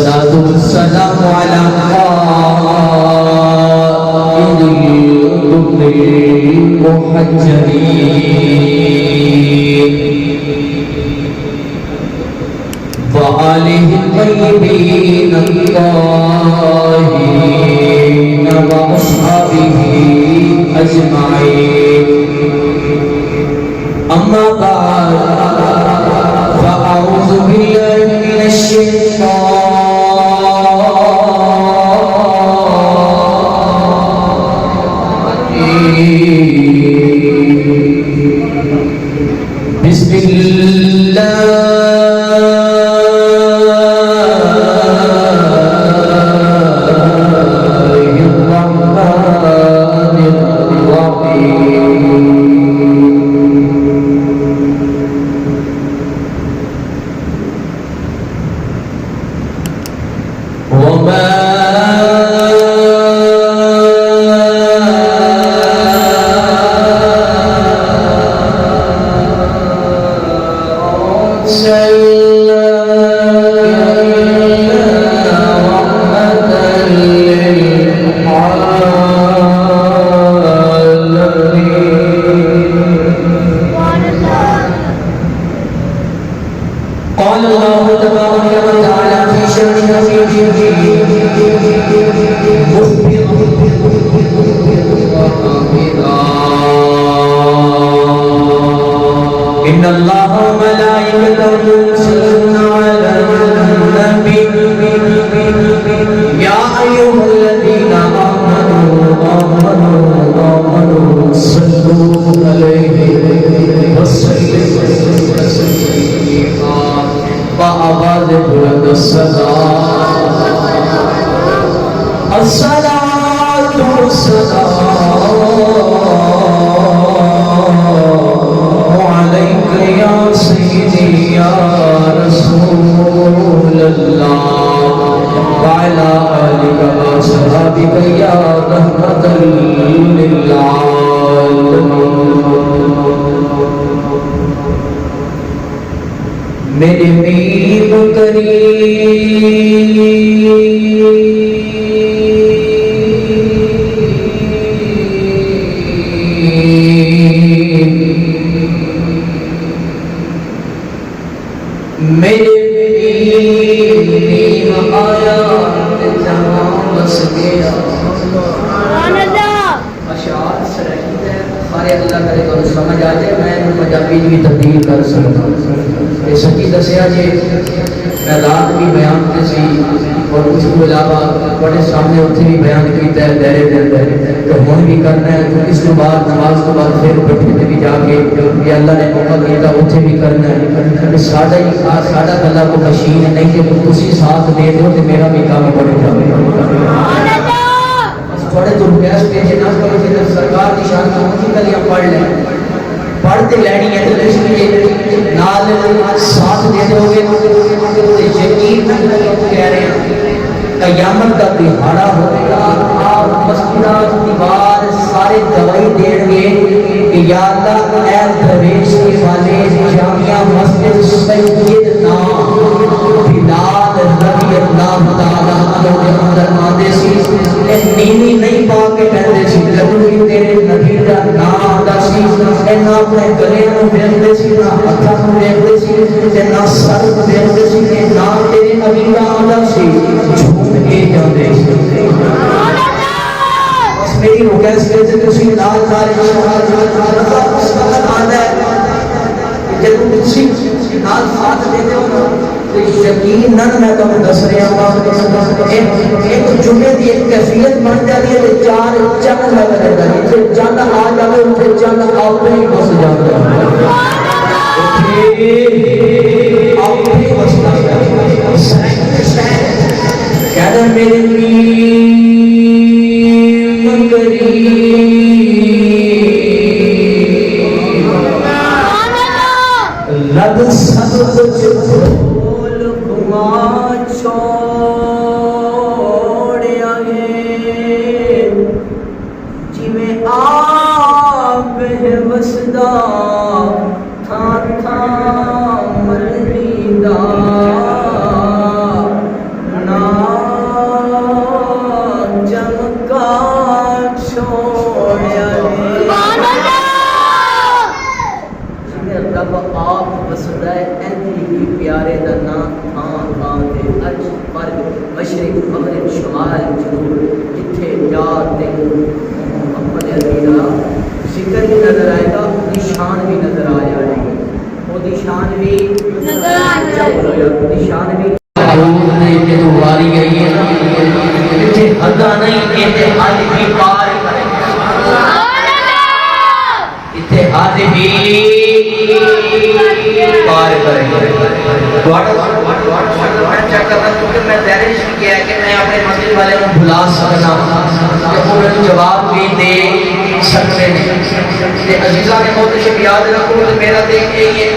والصلاة والسلام على قائد الغر المحجلين وآله الطيبين الطاهرين وأصحابه أجمعين. أما بعد فأعوذ بالله من الشيطان بسم الله إن الله وملائكته يصلون على النبي يا أيها الذين آمنوا صلوا عليه وسلموا تسليما. بآواز بلند الصلاة والسلام عليك يا سيدي يا رسول الله وعلى آلك وأصحابك يا رحمة للعالمين. میرے میم کریم میرے میم آیا جہاں بس گیا. اشعار سرحید ہے سارے اللہ کرے تو سمجھ آ جائے. میں پنجابی بھی تبدیل کر سکتا ہوں. یہ سچی دسیا جی میں رات بھی بیان کی سی اور اس کو علاوہ بڑے سامنے اتنے بھی بیان کیتا ہے دہرے دل تو ہوں بھی کرنا ہے. اس کے بعد نماز کے بعد پھر بٹھے بھی جا کے یہ اللہ نے موقع دیتا اتنے بھی کرنا ہے. ساڈا ہی ساڈا گلا کو مشین نہیں کہ تسی ساتھ دے دو تو میرا بھی کام بڑھ جائے. تھوڑے تو ریکویسٹ بھیجے نہ کرو کہ سرکار کی شان کو کی گلیاں پڑھ لیں پڑھتے لینی ہے تو اس لیے نال ساتھ دے دو گے تو یقین نہیں کہہ رہے ہیں قیامت کا دہاڑا ہوگا. آپ مسجدات دیوار سارے دوائی دیں گے کہ یا اللہ اے درویش کے والے جامعہ مسجد سیدنا بلال رضی اللہ تعالیٰ عنہ کے اندر آتے سی نیمی نہیں پا کے کہتے سی جب بھی تیرے نبی کا نام آتا سی نہ اپنے گلے کو دیکھتے سی نہ ہاتھوں کو دیکھتے سی نہ سر کو دیکھتے سی نہ تیرے نبی کا آتا سی جھوم کے جاتے سی. بس میری روکیس کہتے تسی لال لال آتا ہے جب تسی نال ساتھ دیتے ہو نا تو یقین نہ میں تمہیں دس رہا ہوں ایک جمعے دی ایک کیفیت بن جاتی ہے چار چند لگ رہتا ہے چند آ جاتے پھر چند آپ ہی بس جاتے ہیں آپ ہی بس جاتے ہیں. کہتے ہیں میرے میم کریم لد سب کچھ بھول گما چھوڑیا ہے جی میں آپ ہے وسدا تھا مرنی دا نا وسدا ہے اینی پیارے دا نام تھان تھان تے اج فرق مشرق مغرب شمال جنوب جتھے یاد تے محمد عربی دا ذکر بھی نظر آئے گا نشان بھی نظر آ جائے گا وہ نشان بھی نظر آ جائے گا نشان بھی کہ تو واری گئی ہے جتھے حدا نہیں کہتے حد بھی پار کرے اتھے حد بھی پار کرے میں چیک کرنا کیونکہ میں دہرش کیا ہے کہ میں اپنے مسجد والے کو بھلا سکنا کہ انہوں جواب بھی دے سکتے ہیں عزیزہ نے محتشم یاد رکھو کہ میرا دیکھ یہ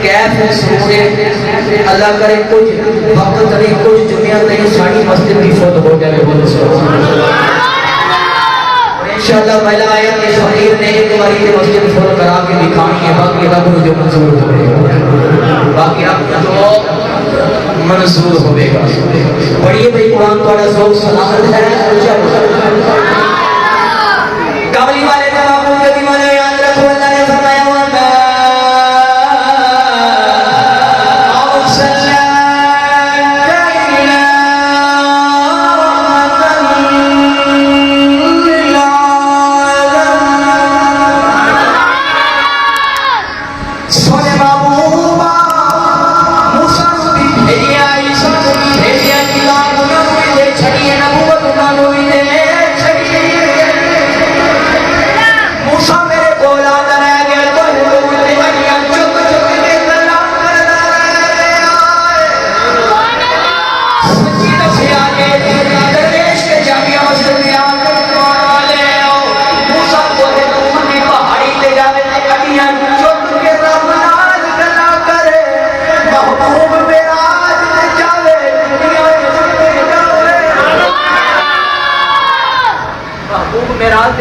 کیف ہے سورے اللہ کرے کچھ وقت نہیں کچھ جمعہ نہیں ساڑی مسجد کی فوت ہو جائے بہت انشاءاللہ پہلا آیت کے شعیر نے ایک باری کے مسجد فوت کرا کے دکھانی ہے باقی رب جو منظور ہوئے گا باقی رب جو منظور ہوئے گا پڑھئے بھئی قرآن توڑا ذوق سلامت ہے قبلی والے جواب کے دیوانے یاد رکھو اللہ نے فرمایا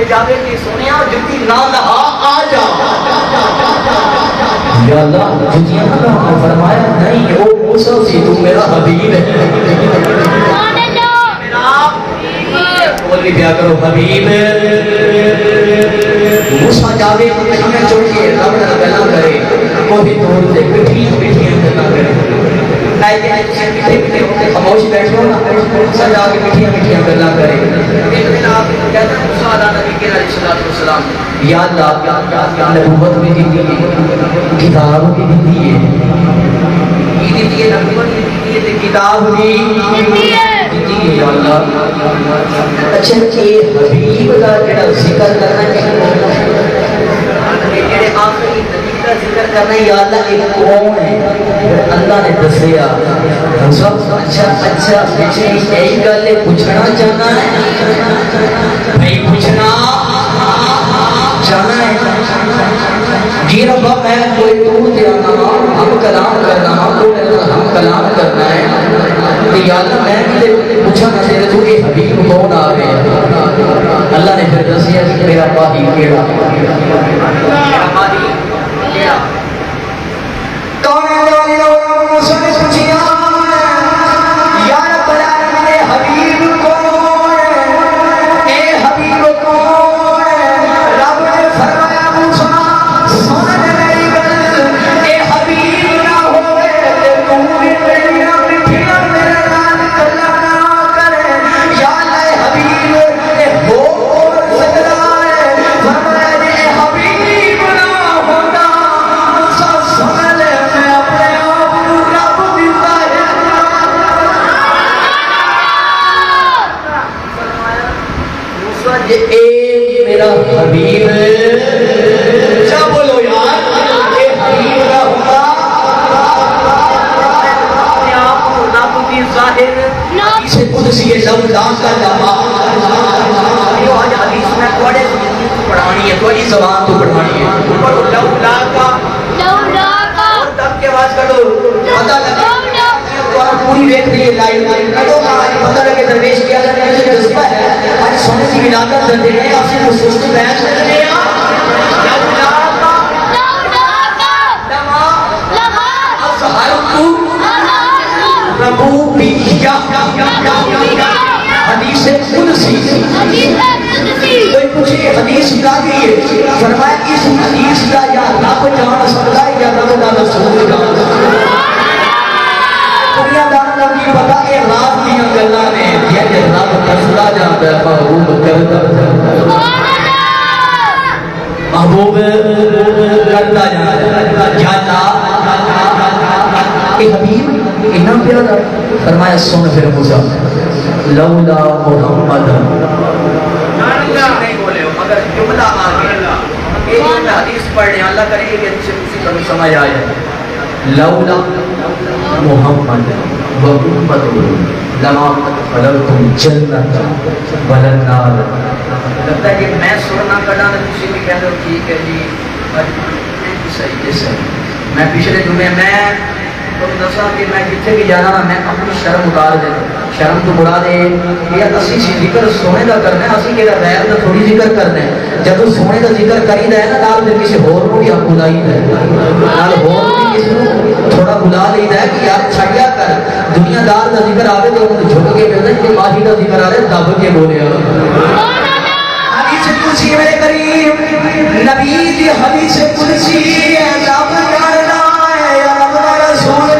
جاوے کی سنیا جتی نہ لہا آجا یا اللہ جتیاں نہ فرمایا نہیں وہ موسیٰ سی تو میرا حبیب ہے بول بھی بیا کرو حبیب موسیٰ جاوے اچھنے چھوڑ کے رب نہ گلا کرے کوئی توڑ دے کٹھیاں گلا کرے خاموش بیٹھو نا سجا کے مٹھیاں گلا کرے ایک دن آپ کہتے ہیں موسیٰ علیہ نبی کے علیہ السلام یا اللہ نبوت بھی دیتی ہے کتاب بھی دیتی ہے نبوت بھی دیتی ہے کتاب بھی دیتی ہے یا اللہ اچھا کہ حبیب کا جڑا ذکر کرنا ہے جڑے آخری ذکر کرنا یا اللہ ایک قوم ہے اللہ نے دسیا ہم سب اچھا پیچھے یہی گل پوچھنا چاہنا ہے بھائی پوچھنا چاہنا ہے جی ربا میں کوئی دور دیانا ہم کلام کرنا ہم کلام کرنا ہے تو یا اللہ میں بھی پوچھا نہ تیرے تو یہ حبیب کون آ رہے ہیں اللہ نے پھر دسیا کہ میرا باہی کیڑا کون ہے موسیٰ نے پوچھیا یا رب العالمین حبیب کون اے حبیب کون رب نے فرمایا موسیٰ سن میری گل اے حبیب نہ ہوئے تو میرا مٹھیاں میرے نال گلا نہ کرے یا اللہ حبیب اے ہو سکتا ہے فرمایا اے حبیب نہ ہوتا موسیٰ سن لے میں اپنے آپ کو رب دیتا ہے موسیٰ یہ میرا حبیب کیا بولو یار اے حبیب نہ ہوتا اپنے آپ کو رب کی ظاہر حدیث قدسی لولا کا لما یہ آج حدیث میں کوڑے پڑھانی ہے کوئی زبان تو پڑھانی ہے لولا کا اور تب کے بعد کٹو پتہ لگے تو آپ پوری دیکھ رہی ہے لائن کٹو آج پتہ لگے درویش کیا جانے ہے جو جذبہ ہے آج سونے کی ملاقت دردے ہیں آپ سے خصوصی بیان کر رہے ہیں ربو بیشیا حدیث قدسی کوئی پوچھے حدیث کیا گئی ہے فرمایا اس حدیث کا یا رب جان سکتا ہے یا رب نہ محبوب کرتا محبوب کرتا جاتا کہ حبیب اتنا پیارا فرمایا سن پھر موسیٰ لولا محمد نہیں بولے ہو مگر جملہ آگے ایک جملہ حدیث پڑھ لیں اللہ کرے کہ اچھے اسی طرح سمجھ آئے لولا محمد و امت لما خلقتم جنت ولنار لگتا ہے کہ میں سننا کڑا نہ کسی بھی کہہ دو ٹھیک ہے جی صحیح صحیح میں پچھلے جمعے میں تم دسا کہ میں جتنے بھی جانا نا میں اپنی شرم اتار دے شرم تو بڑھا دے یہ اسی ذکر سونے کا کرنا ہے اسی کہ غیر کا تھوڑی ذکر کرنا ہے جب تو سونے کا ذکر کری دا ہے نا نال پھر کسی ہور کو بھی آپ بلائی دا ہے نال ہور بھی کسی کو تھوڑا بلا لی دا ہے کہ یار چھڑیا کر دنیا دار کا ذکر آوے تو انہوں جھک کے ملتا ہے کہ باہی کا ذکر آ رہے دب کے بولے حدیث قدسی میرے قریب نبی دی حدیث قدسی ہے دب کرنا ہے یا رب رسول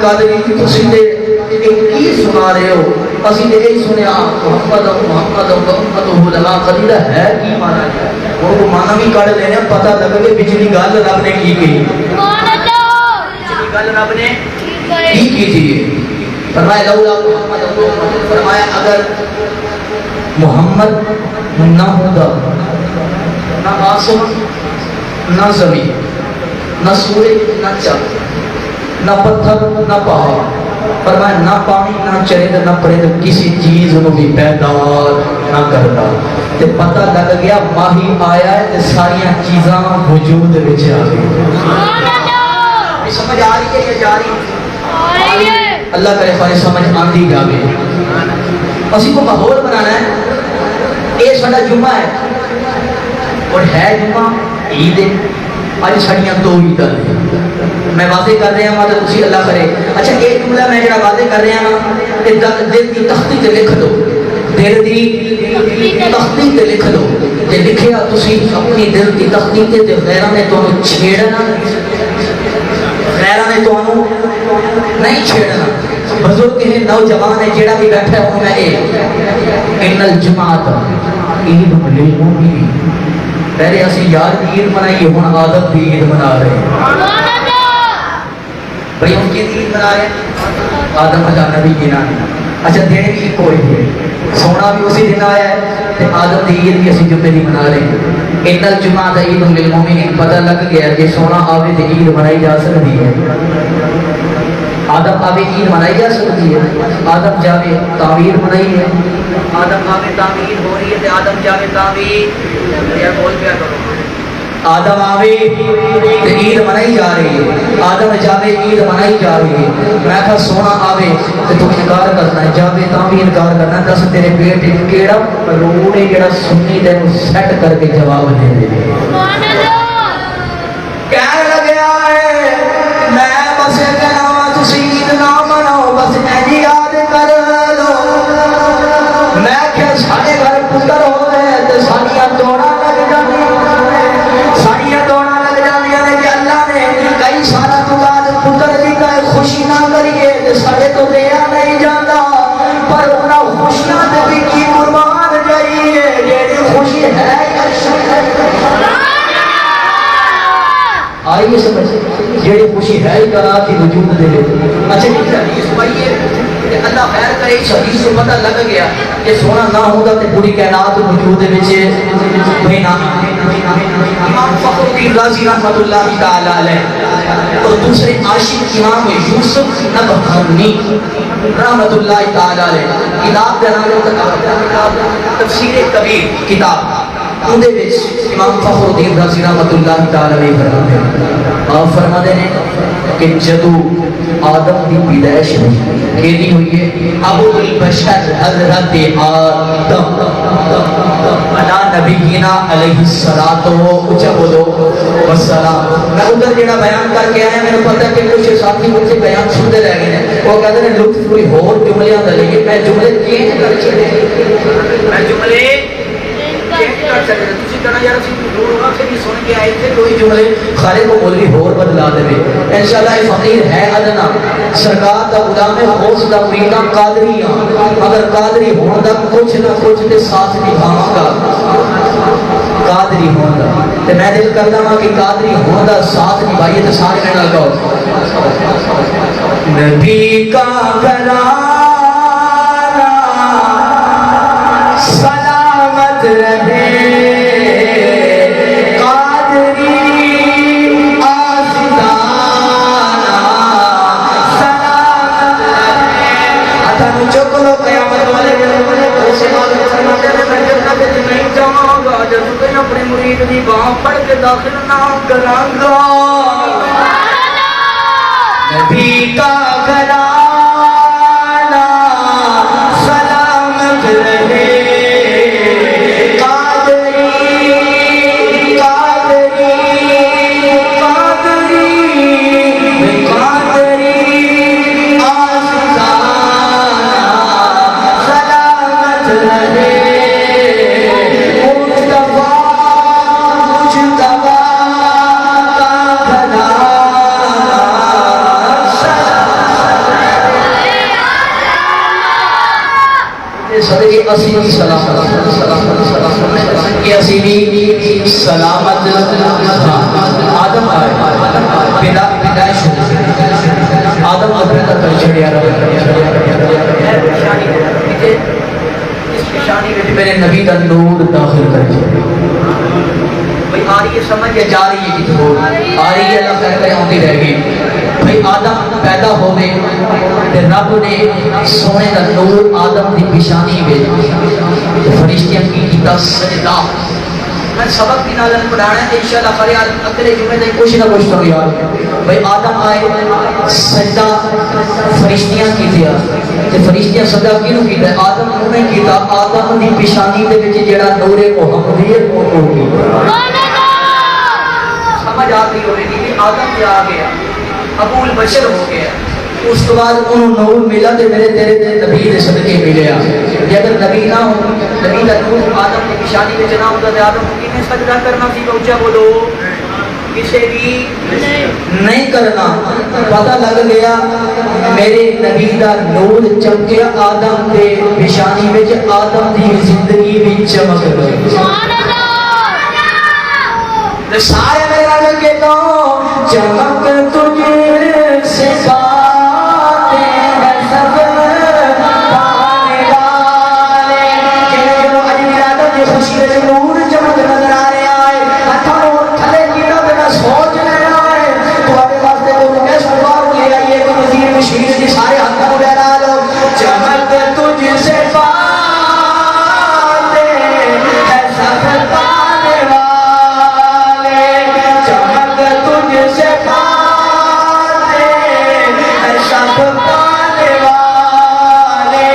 قادری تسی تے کی سنا رہے ہو اسی تے یہی سنیا محمد محمد امت علماء قدیرہ ہے کی مانا ہے ان کو مانا بھی کڑ لینے پتہ لگے کہ بجلی گل رب نے کی گئی بجلی گل رب نے کی تھی فرمایا لولا محمد فرمایا اگر محمد نہ ہوتا نہ آسمان نہ زمین نہ سورج نہ چاند نہ پتھر نہ پہاڑ فرمایا نہ پانی نہ چرند نہ پرند کسی چیز کو بھی پیداوار نہ کرتا تے پتہ لگ گیا ماہی آیا ہے تے ساری چیزاں وجود وچ آ گئی سمجھ آ رہی ہے یا جا رہی ہے اللہ کرے ہماری سمجھ آندی جاوے اسی کو ماحول بنانا ہے یہ ساڈا جمعہ ہے اور ہے جمعہ عید ہے آج چھڑیاں دو عید میں واضح کر رہا ہوں تو تسی اللہ کرے اچھا ایک جملہ میں جڑا واضح کر رہا ہوں کہ دل کی تختی تے لکھ دو دل دی تختی تے لکھ دو تے لکھیا تسی اپنی دل کی تختی تے غیراں نے تانوں چھیڑنا غیراں نے تانوں نہیں چھیڑنا بزرگ ہے نوجوان ہے جڑا بھی بیٹھا ہے وہ میں ان الجماعت عید للمؤمنین پہلے اسی یار کی عید منائی ہن عادت کی عید منا رہے ہیں بھئی ان کی عید منا رہے ہیں آدم علیہ نبی کی نام اچھا دینے کی کوئی ہے سونا بھی اسی دن آیا ہے تے آدم دی عید بھی اسی جمعے دی منا رہے ہیں ان الجمعہ عید للمؤمنین پتہ لگ گیا کہ سونا آوے تے عید منائی جا سکتی ہے آدم آوے عید منائی جا سکتی ہے آدم جاوے تعمیر منائی ہے آدم آوے تعمیر ہو رہی ہے تے آدم جاوے تعمیر یا بول پیا کرو آدم آوے تے عید منائی جا رہی ہے آدم جاوے عید منائی جا رہی ہے میں کہا سونا آوے تے تو انکار کرنا ہے جاوے تعمیر انکار کرنا ہے دس تیرے پیٹ کیڑا روڑے جڑا سنی دے سیٹ کر کے جواب دے دے کہنے لگیا ہے میں بس کہنا تسی عید نہ مناؤ بس اینی یاد کر لو میں کہ سارے گھر پتر ہوئے تے ساریاں دوڑا لگ جاندیاں ساریاں دوڑا لگ جاندیاں نے کہ اللہ نے کئی سارا تو بعد پتر دی کوئی خوشی نہ کریے تے سارے تو دیا نہیں جاندا پر انہاں خوشیاں تے بھی کی قربان جائیے جیڑی خوشی ہے آئیے سمجھ جیڑی خوشی ہے کرا کی وجود دے اچھا یہ حدیث پڑھیے کہ اللہ خیر کرے اس حدیث سے پتہ لگ گیا کہ سونا نہ ہوگا تے پوری کائنات وجود وچ بنا امام فخر الدین رازی رحمۃ اللہ تعالی علیہ اور دوسرے عاشق امام یوسف نبہانی رحمۃ اللہ تعالی علیہ کتاب کا نام ہے تفسیر کبیر کتاب اندے وچ امام فخر الدین رازی رحمۃ اللہ تعالی علیہ فرماتے ہیں آپ فرماتے ہیں کہ جدو آدم دی پیدائش ہوئی کہتی ہوئی ہے ابو البشر حضرت آدم انا نبینا علیہ الصلوۃ اونچا بولو والسلام. میں ادھر جڑا بیان کر کے آیا میرے پتہ کہ کچھ ساتھی مجھ سے بیان سنتے رہ گئے ہیں وہ کہتے ہیں لطف کوئی اور جملیاں دے لے میں جملے چینج کر چھڑے میں جملے چینج کر سکتے تسی کہنا یار اسی دور ہونا سے بھی سن کے آئے تھے کوئی جملے خالد کو مولوی اور بدلا دے انشاءاللہ یہ فقیر ہے ادنا سرکار دا غلام غوث دا مریداں قادری ہاں مگر قادری ہون دا کچھ نہ کچھ تے ساتھ نبھاواں گا قادری ہون دا تے میں دل کردا ہاں کہ قادری ہون دا ساتھ نبھائیے تے سارے کہنا لگاؤ نبی کا گھرانہ سلامت رہے اپنے مرید دی باں پڑھ کے داخل نہ کرانگا نبی کا گھرانہ سلامت رہے قادری قادری قادری قادری آستانہ سلامت رہے صدقے اسی سلامت کہ اسی بھی سلامت آدم آئے پیدائش آدم اپنے تک کر چھڑیا اس پیشانی میں میرے نبی کا نور داخل کر چھڑیا بھئی آ رہی ہے سمجھ یا جا رہی ہے کتھو آ رہی ہے اللہ کہتے ہیں ہوتی رہ گئی بھئی آدم پیدا ہوئے تے رب نے سونے دا نور آدم دی پیشانی میں فرشتیاں کی کیتا سجدہ میں سبق بھی نازل پڑھانا ہے انشاءاللہ فریاد اگلے جمعے تک کچھ نہ کچھ تو یاد بھئی آدم آئے سجدہ فرشتیاں کی دیا تے فرشتیاں سجدہ کیوں کیتا ہے آدم نے کیتا آدم دی پیشانی دے وچ جڑا نور محمدیت وہ ہو گیا سمجھ آتی ہوئی کہ آدم کیا آ گیا ابو البشر ہو گیا اس کے بعد انہوں نور ملا تے میرے تیرے نبی دے صدقے ملیا کہ اگر نبی نہ ہو نبی دا نور آدم کی نشانی میں جنا ہوتا تے آدم کی نے سجدہ کرنا سی اونچا بولو کسے بھی نہیں کرنا پتہ لگ گیا میرے نبی دا نور چمکیا آدم دے نشانی وچ آدم دی زندگی وچ چمک گئی سبحان اللہ سارے میرا لگ کے تو چمک تجھے سے پاتے ہیں سب پانے والے جو اج میرا دے خوشی دے نور چمک نظر آ رہے آئے ہتھاں نور تھلے کیتا تے میں سوچ رہا ہے تواڈے واسطے کوئی میں سوال لے آئیے کوئی وزیر مشیر دی سارے ہتھاں نوں لہرا لو چمک تجھ سے پاتے ہیں سب پانے والے چمک تجھ سے پانے والے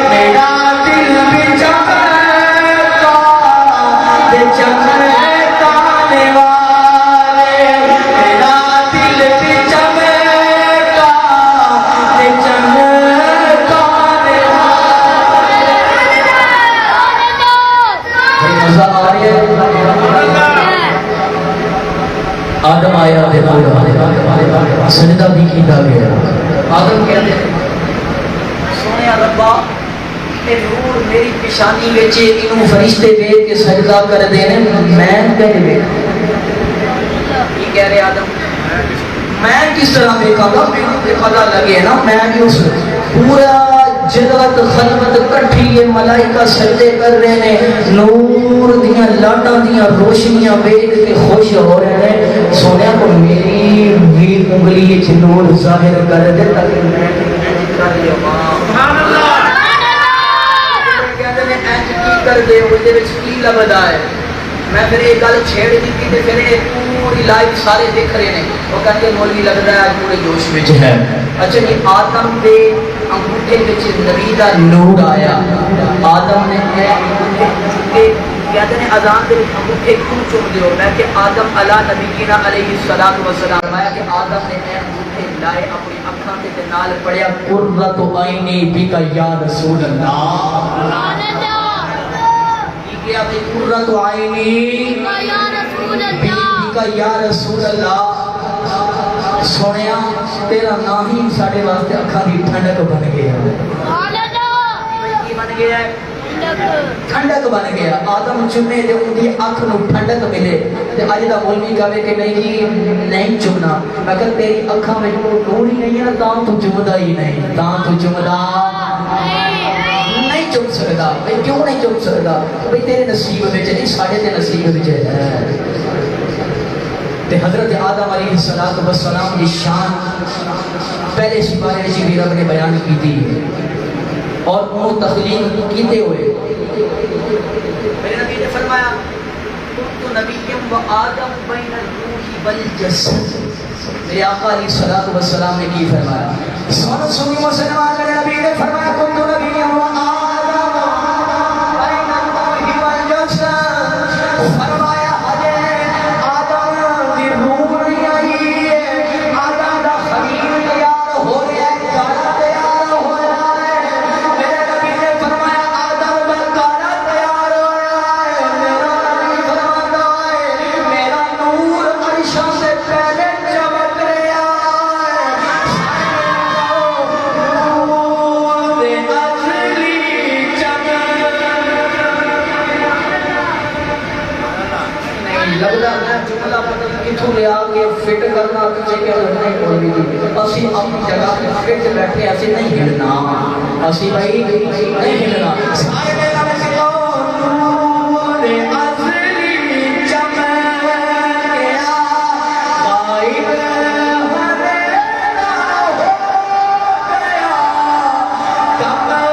میرا دل بھی چمکا تے چمکانے والے میرا دل بھی چمکا تے چمکانے والے مزہ آ رہی ہے آدم آیا تے سجدہ بھی کیتا گیا آدم کہتے ہیں سونے ربا اے نور میری پیشانی وچ انہوں فرشتے ویکھ کے سجدہ کر دینے میں کہے ویکھ یہ کہہ رہے آدم میں کس طرح دیکھا گا میں پتہ لگے نا میں بھی اس پورا جلوت خلوت کٹھی یہ ملائکہ سجدے کر رہے ہیں نور دیاں لاٹاں دیاں روشنیاں ویکھ کے خوش ہو رہے ہیں سونیا کو میری بھی انگلی وچ نور ظاہر کر دے تاکہ میں کر لیا سبحان اللہ کہتے ہیں اینج کی کر دے او دے وچ کی لبدا ہے میں پھر ایک گل چھیڑ دیتی پھر پوری لائف سارے دیکھ رہے ہیں وہ کہتے ہیں مولوی لگتا ہے آج پورے جوش میں ہے اچھا جی آدم دے انگوٹھے وچ نبی دا نور آیا آدم نے اے انگوٹھے کہتے ہیں اذان دے انگوٹھے کیوں چوم دیو میں کہ آدم علی نبینا علیہ الصلوۃ والسلام فرمایا کہ آدم نے اے انگوٹھے لائے اپنی اکھاں تے نال پڑھیا قرۃ عینی بک یا رسول اللہ سبحان اللہ یہ کیا بھئی قرۃ عینی یا رسول اللہ بک یا رسول اللہ سونیا تیرا نام ہی ساڑھے واسطے اکھاں دی ٹھنڈک بن گیا کی بن گیا ہے ٹھنڈک بن گیا آدم چنے دے ان دی اکھ نو ٹھنڈک ملے تے اج دا مولوی کہے کہ نہیں جی نہیں چمنا اگر تیری اکھاں وچ نور ہی نہیں ہے تاں تو چمدا ہی نہیں تاں تو چمدا نہیں چم سکدا بھئی کیوں نہیں چم سکدا بھئی تیرے نصیب وچ نہیں ساڈے تے نصیب وچ ہے تے حضرت آدم علیہ السلام کی شان پہلے سپارے میں بھی رب نے بیان کی تھی اور انہوں تخلیق کیتے ہوئے میرے نبی نے فرمایا تو نبیم و آدم بین الروح والجسد میرے آقا علیہ السلام نے کی فرمایا سنی مسلمان میرے نبی نے فرمایا تو نبیم و آدم بین الروح والجسد فرمایا فٹ کرنا چاہیے نہیں بولنی اسی اپنی جگہ پہ فٹ بیٹھے ایسے نہیں ہلنا اسی بھائی نہیں ہلنا سارے میرا میں کہو نور اصلی چمکیا غائب ہمیرا ہو گیا کمل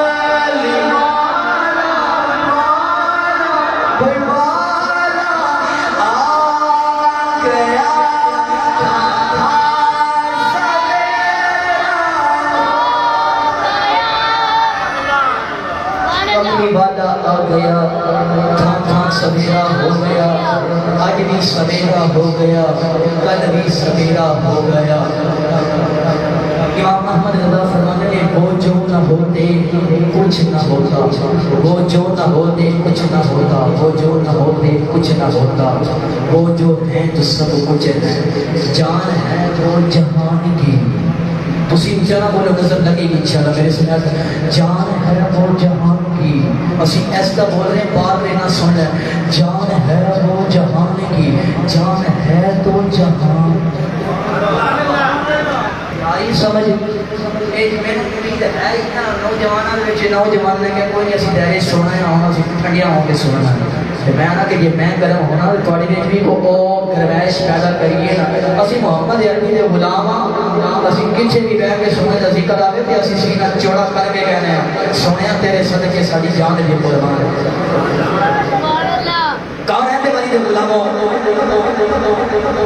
مالا بڑوالا آ گیا وعدہ آ گیا تھان تھان سویرا ہو گیا آج بھی سویرا ہو گیا کل بھی سویرا ہو گیا امام احمد رضا فرمانے نے وہ جو نہ ہوتے کچھ نہ ہوتا وہ جو نہ ہوتے کچھ نہ ہوتا وہ جو نہ ہوتے کچھ نہ ہوتا وہ جو ہے تو سب کچھ ہے جان ہے وہ جہان کی تسی اونچا نہ بولو نظر لگے گی انشاءاللہ میرے سنت جان ہے وہ جہان کی اسی ایسا بول رہے ہیں بار لینا سن لیں جان ہے وہ جہان کی جان ہے تو جہان آئی سمجھ ایک میں امید ہے اتنا نوجوانوں میں نوجوان نے کہ کوئی نہیں اسی دہرے سونا ہے ہونا اسی ٹھنڈیاں ہو کے سونا ہے میں آنا کہ یہ میں گرم ہونا تھوڑی بھی بھی کو گرمائش پیدا کریے نا اسی محمد عربی دے غلام اسی کچھ بھی بیٹھ کے سونے کا ذکر آوے تے اسی سینہ چوڑا کر کے کہنے ہیں سونیا تیرے صدقے ساری جان دی قربان ہے کون ہے تے ولی دے غلاموں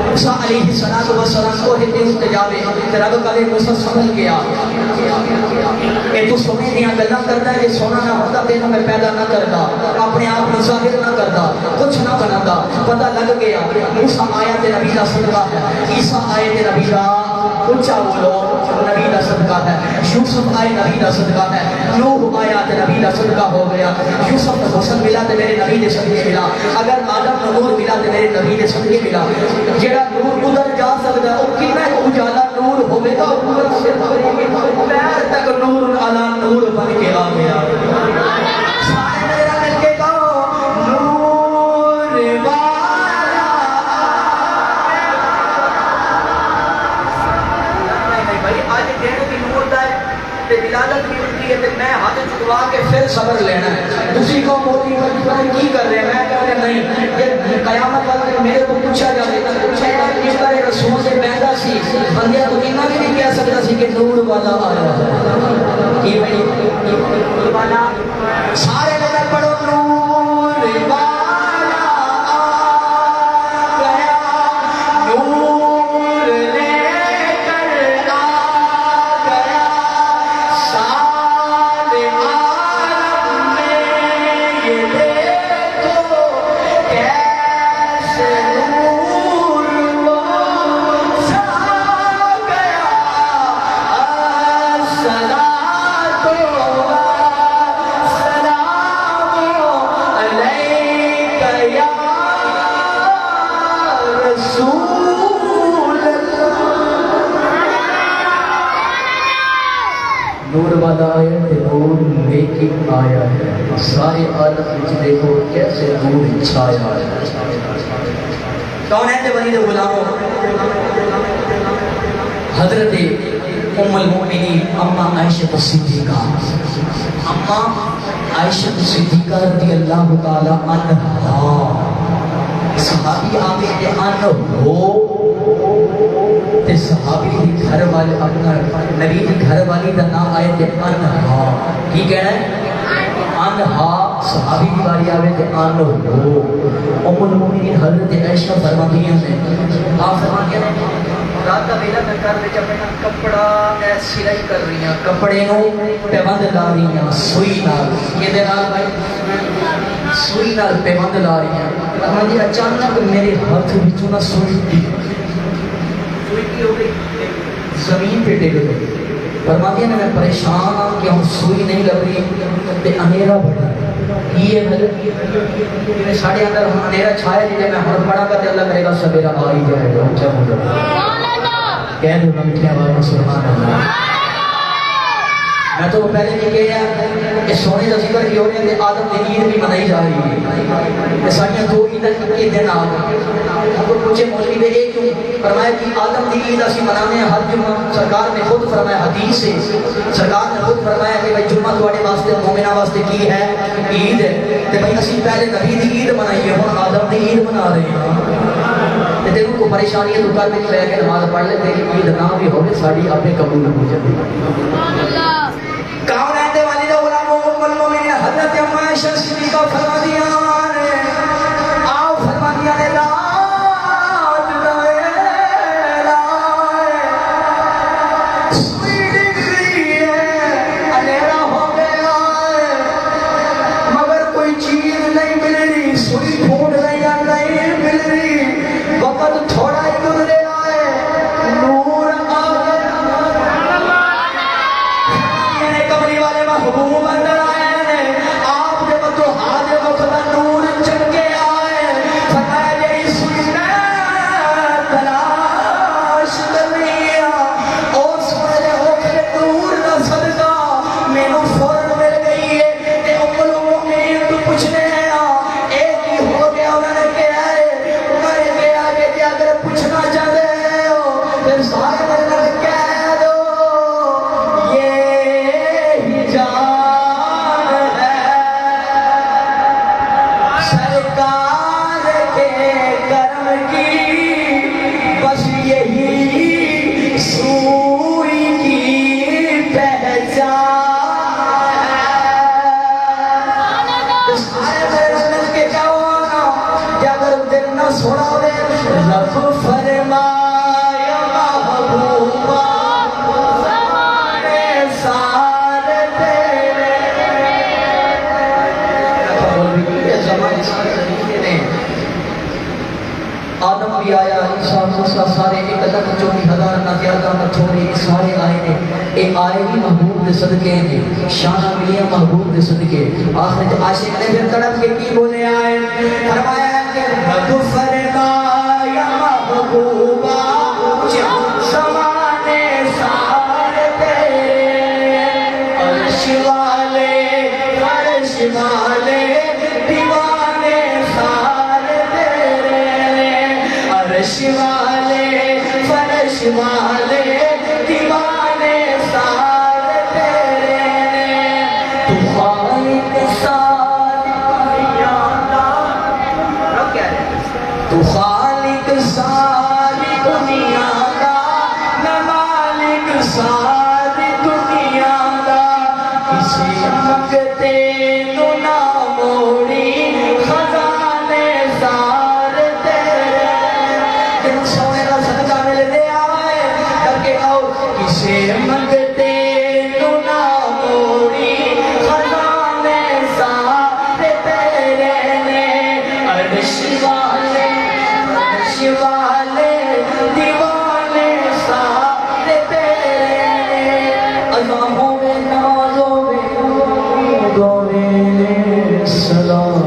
موسیٰ علیہ السلام کو ہتے استجابے رب کبھی موسیٰ سمجھ گیا کہ تو سونے دیا گلا کرتا ہے یہ سونا نہ ہوتا تینوں میں پیدا نہ کرتا اپنے آپ کو ظاہر نہ کرتا کچھ نہ بناتا پتہ لگ گیا موسیٰ آیت نبی کا صدقہ ہے عیسیٰ آیت نبی کا اچھا بولو نبی کا صدقہ ہے یوسف آئے نبی کا صدقہ ہے نوح آیات نبی کا صدقہ ہو گیا یوسف کا حسن ملا تو میرے نبی نے صدقے ملا اگر آدم کا نور ملا تو میرے نبی نے صدقے ملا جڑا نور ادھر جا سکتا ہے وہ کتنا اجالا نور ہوئے گا پیر تک نور علی نور بن کے آ گیا سارے میرا مل کے کہو نور والا بھائی آج دن بھی نور ہے ولادت بھی ہوتی ہے میں ہاتھ چکوا کے پھر صبر لینا ہے دوسری کو مولی کی کر رہے ہیں میں کہہ رہے نہیں یہ قیامت والے میرے کو پوچھا جائے اس طرح رسول سے بہتا سی بندیا تو اتنا بھی نہیں کہہ سکتا سی کہ نور والا آیا کی بھائی والا سارے لگا پڑھو نور والا آ گیا نور لے کر آ نور والا آیا تے نور لے کے آیا ہے، سارے عالم وچ دیکھو کیسے نور چھایا ہے۔ کون ہے تے ولی دے غلاموں؟ حضرت ام المؤمنین اما عائشہ صدیقہ، اما عائشہ صدیقہ رضی اللہ تعالی عنہا، صحابی آگے تے ان ہو تے صحابی دی گھر والے اپنا نبی دی گھر والی دا نام آئے تے انہا، کی کہنا ہے؟ انہا، صحابی دی باری آوے تے ان ہو۔ ام المؤمنین حضرت عائشہ فرماندیاں نے، آپ فرماندیاں نے رات کا ویلا میں گھر وچ اپنا کپڑا میں سلائی کر رہی ہوں، کپڑے نو پیوند لا رہی ہوں سوئی نال، کدے نال بھائی؟ سوئی نال پیوند لا رہی ہوں۔ فرماندی اچانک میرے ہاتھ وچوں نہ سوئی کی ہو گئی، زمین پہ ڈگ گئی۔ فرماتی ہے میں پریشان ہوں کہ ہم سوئی نہیں لگ رہی تے اندھیرا بڑھا یہ ہے ساڑھے اندر ہم اندھیرا چھایا جی میں ہر پڑھا کر اللہ کرے گا سبیرا آ ہی جائے گا، اونچا ہو جائے کہہ دو نمٹھی آواز سبحان اللہ۔ میں تو پہلے نہیں کہہ کہ سونے کا ذکر کی ہو رہے ہیں آدم کی عید بھی منائی جا رہی ہے، ساڑیاں دو عیدیں کے دن آ گئے۔ ہم کو پوچھے مولوی میں ایک کیوں؟ فرمایا کہ آدم کی عید اسی منانے ہیں ہر جمعہ، سرکار نے خود فرمایا حدیث سے، سرکار نے خود فرمایا کہ بھائی جمعہ تواڈے واسطے مومنہ واسطے کی ہے؟ عید ہے۔ تے بھائی اسی پہلے نبی دی عید منائی ہے، ہن آدم دی عید منا رہے ہیں۔ تے دیکھو کو پریشانی ہے تو گھر وچ رہ کے نماز پڑھ لے تیری عید نہ بھی ہوے ساڈی اپنے قبول ہو جاتی ہے۔ کون رہتے والی دا غلاموں ام المؤمنین حضرت ام عائشہ صدیقہ فرماندیاں نے، آؤ فرماندیاں نے رات لائے سوئی ڈگ گئی ہے، اندھیرا ہو گیا ہے مگر کوئی چیز نہیں مل رہی، سوئی ڈھونڈ رہی ہے نہیں مل رہی، وقت تھوڑا ہی گزرے آئے نور آ گیا۔ محبوب اندر آئے ہیں، آپ دے وقت حاضر وقت نور چنکے آئے، فرمایا جی سننا تلاش کرنیا اور سورج ہوکے نور نہ صدقہ مینو فورن مل گئی ہے۔ تے ام المؤمنین تو پوچھنے ہیں ایک ہی ہو گیا، انہوں نے کہا ہے انہوں نے کہا کہ اگر پوچھنا چاہتے ہو پھر سارے مطلب کہہ دو یہ جان ہے سرکار کے کرم کی، بس یہی سوئی کی پہچان ہے۔ سارے میرے کے کیا ہونا کہ اگر دل نہ سونا ہوئے رب فرمایا محبوبہ آدم بھی آیا، عیسیٰ موسیٰ سارے 1,24,000 نہ زیادہ نہ تھوڑے سارے آئے نے، اے آئے بھی محبوب دے صدقے نے، شانہ ملیاں محبوب دے صدقے۔ آخر عاشق نے پھر تڑپ کے کی بولے آئے، فرمایا کہ رب فرمایا محبوبہ زمانے سارے تیرے، عرش والے فرش والے دیوانے سارے تیرے، عرش والے فرش والے دیوانے سارے تیرے، تو خالق ساری دنیا دا، تو خالق ساری دنیا دا، میں مالک ساری دنیا دا، کسی منگتے تو نہ موڑی خزانے سارے تیرے، جن سونے کا صدقہ ملنے آئے کر کے آؤ، کسی منگتے تو نہ موڑی خزانے سارے تیرے نے، عرش والے فرش والے دیوانے سارے تیرے نے، عظاموں میں نازوں میں گوے سلام،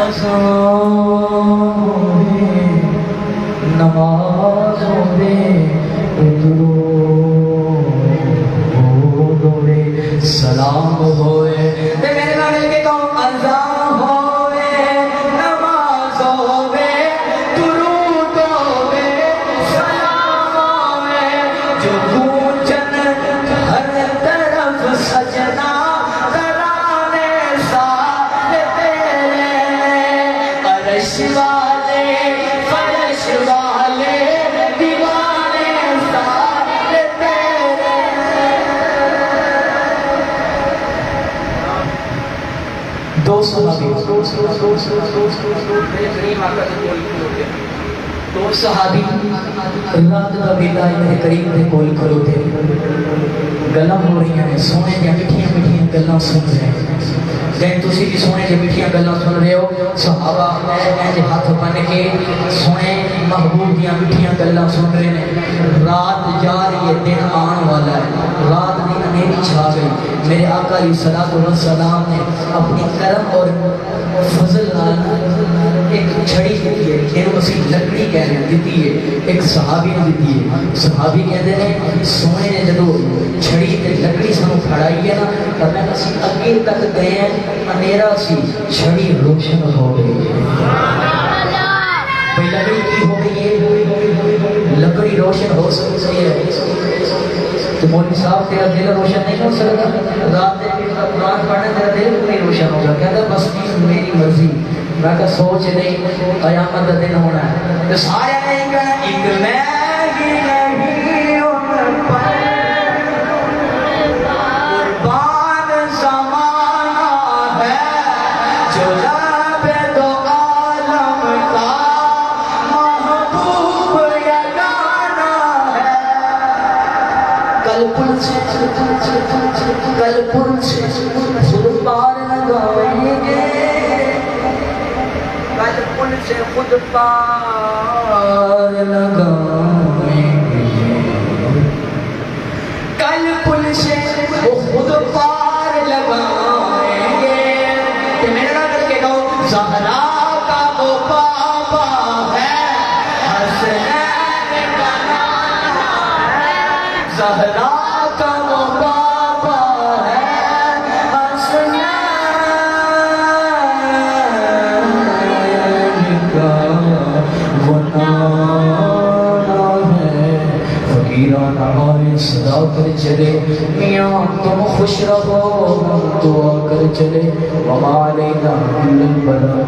عظاموں میں نمازوں میں درود سلام ہوئے تے میرے نال مل کے کہو اذان ہوئے نماز ہوئے درود ہوئے سلام ہوئے جو گونجن ہر طرف سجنا ترانے سارے تیرے عرش والے فرش والے دیوانے سارے تیرے دو صحابی رات دا ویلا میرے کریم دے کول کھلوتے گلاں ہو رہی ہیں سونے دیا میٹھیاں میٹھیاں گلاں سن رہے ہیں جائیں تسی بھی سونے دیا میٹھیاں گلاں سن رہے ہو صحابہ ایسے ہاتھ بن کے سونے محبوب دیا میٹھیاں گلاں سن رہے ہیں رات جا رہی ہے دن آن والا ہے رات دی اندھیری چھا گئی میرے آقا علیہ الصلوۃ والسلام نے اپنی کرم اور فضل نال ایک چھڑی دیتی ہے جنہوں اسی لکڑی کہہ رہے ہیں دیتی ہے ایک صحابی نے دیتی ہے صحابی کہتے ہیں سونے نے جدو چھڑی تے لکڑی سانو پھڑائی ہے نا تب میں اسی اگے تک گئے ہیں اندھیرا سی چھڑی روشن ہو گئی بھئی لکڑی کی ہو گئی ہے لکڑی روشن ہو سکتی ہے تو مولوی صاحب تیرا دل روشن نہیں ہو سکتا رات دے قرآن پڑھنے تیرا دل نہیں روشن ہوگا کہتا بس میری مرضی میں کہا سوچ نہیں قیامت کا دن ہونا ہے تو سارے نہیں کہنا ایک میں ہی نہیں ان پر قربان زمانہ ہے جو لب دو عالم کا محبوب یگانہ ہے کل پل سے خود پار لگائیں گے کل پل سے خود پار لگائیں گے کل پل سے وہ خود پار لگائیں گے کہ میرے نام کر کے کہو زہرا کا وہ پاپا ہے حسنین کا نانا ہے زہرا کا وہ پاپا ہے حسنین کا وہ نانا ہے فقیرانہ آئے صدا کر چلے میاں تم خوش رہو دعا کر چلے وما علینا الا البلاغ